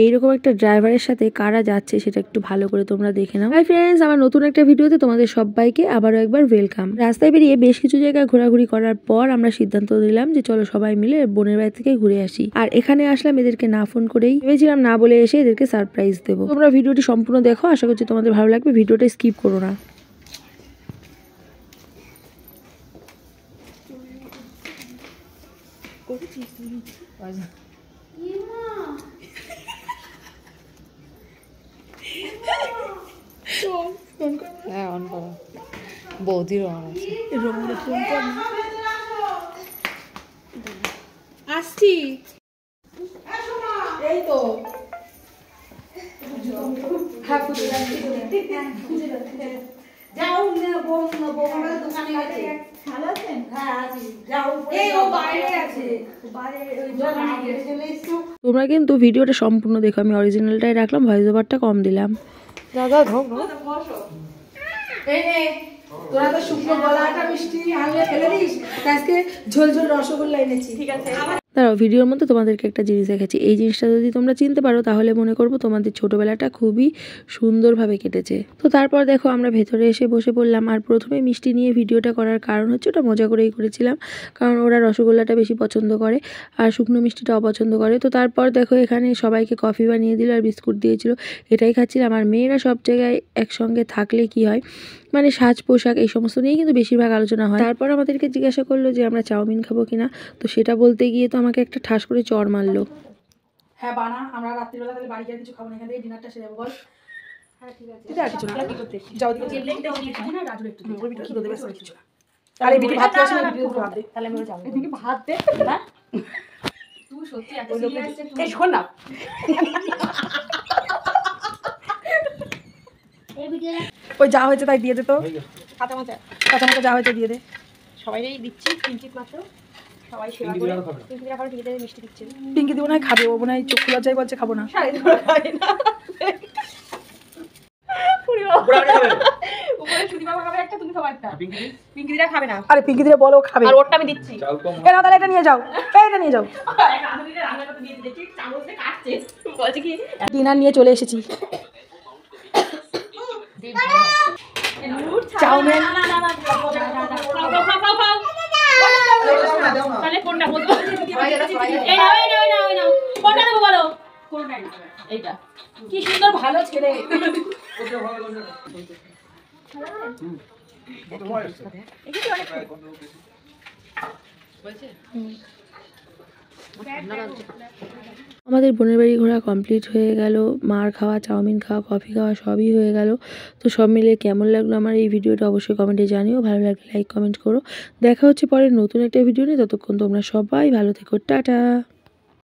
এইরকম একটা ড্রাইভারের সাথে কারা যাচ্ছে সেটা একটু ভালো করে তোমরা দেখে নাও। হাই ফ্রেন্ডস, আমার নতুন একটা ভিডিওতে তোমাদের সবাইকে আবারও একবার ওয়েলকাম। রাস্তায় বেরিয়ে বেশ কিছু জায়গায় ঘোরাঘুরি করার পর আমরা সিদ্ধান্ত নিলাম যে চলো সবাই মিলে বোনের বাড়ি থেকে ঘুরে আসি। আর এখানে আসলাম এদেরকে না ফোন করেই, ভেবেছিলাম না বলে এসে এদেরকে সারপ্রাইজ দেবো। তোমরা ভিডিওটি সম্পূর্ণ দেখো, আশা করছি তোমাদের ভালো লাগবে, ভিডিওটা স্কিপ করো না। হ্যাঁ, অন করো। বৌদির অন আছে। আসছি, এই তো তোমরা কিন্তু ভিডিওটা সম্পূর্ণ দেখো, আমি অরিজিনালটাই রাখলাম, ভয়েস ওভারটা কম দিলাম। দাদা ধোক তোরা তো শুকনো গলাটা মিষ্টি আনলে ফেলে দিস, আজকে ঝোল ঝোল রসগোল্লা এনেছি। ঠিক আছে, দাঁড়াও, ভিডিওর মধ্যে তোমাদেরকে একটা জিনিস দেখাচ্ছি। এই জিনিসটা যদি তোমরা চিনতে পারো তাহলে মনে করবো তোমাদের ছোটবেলাটা খুবই সুন্দরভাবে কেটেছে। তো তারপর দেখো আমরা ভেতরে এসে বসে পড়লাম। আর প্রথমে মিষ্টি নিয়ে ভিডিওটা করার কারণ হচ্ছে ওটা মজা করেই করেছিলাম, কারণ ওরা রসগোল্লাটা বেশি পছন্দ করে আর শুকনো মিষ্টিটা অপছন্দ করে। তো তারপর দেখো এখানে সবাইকে কফি বানিয়ে দিল আর বিস্কুট দিয়েছিল, এটাই খাচ্ছিলাম। আর মেয়েরা সব জায়গায় একসঙ্গে থাকলে কি হয়, মানে সাজ পোশাক এই সমস্ত নিয়েই কিন্তু বেশিরভাগ আলোচনা হয়। তারপর আমাদেরকে জিজ্ঞাসা করলো যে আমরা চাউমিন খাবো কিনা, তো সেটা বলতে গিয়ে তো আমাকে একটা ঠাস করে চড় মারলো। হ্যাঁ বানা, আমরা রাত্রিবেলা তাহলে বাড়ি গিয়ে কিছু খাবো না, এখান থেকে ডিনারটা সেরে যাবো। বল। হ্যাঁ ঠিক আছে, এটা কিছু না, যাও দিকে না, রাজুর একটু কি দে বেশ কিছু না। আরে বিটি ভাত খাস না, বিটি ভাত দে, তাহলে আমি যাবো। এদিকে ভাত দে না, তুই সত্যি এত সিরিয়াস যে তুই এই শোন না, এই ভিডিও ওই যা হয়েছে তাই দিয়ে দে, তো কাঁচা মাচা যা হয়েছে দিয়ে দে। সবাইই দিচ্ছি কিঞ্চিত মাত্র, সবাই সেবা করে। পিঙ্কি দিরা দিয়ে দেবে, মিষ্টি দিচ্ছে। পিঙ্কি দিব না, খাবে ও, মনে হয় চোখ লজ্জায় বলছে খাবো না। আরে পিঙ্কি দিরা বলো খাবে, আর ওরটা আমি দিচ্ছি। এরা তাহলে এটা নিয়ে যাও, এটা নিয়ে যাও। ডিনার নিয়ে চলে এসেছি। চাউমিন কি সুন্দর ভালো ছেলে। আমাদের বোনের বাড়ি ঘোরা কমপ্লিট হয়ে গেল, মার খাওয়া, চাউমিন খাওয়া, কফি খাওয়া সবই হয়ে গেল। তো সব মিলে কেমন লাগলো আমার এই ভিডিওটা অবশ্যই কমেন্টে জানিও, ভালো লাগলে লাইক কমেন্ট করো। দেখা হচ্ছে পরে নতুন একটা ভিডিও নিয়ে, ততক্ষণ তোমরা সবাই ভালো থেকো, টাটা।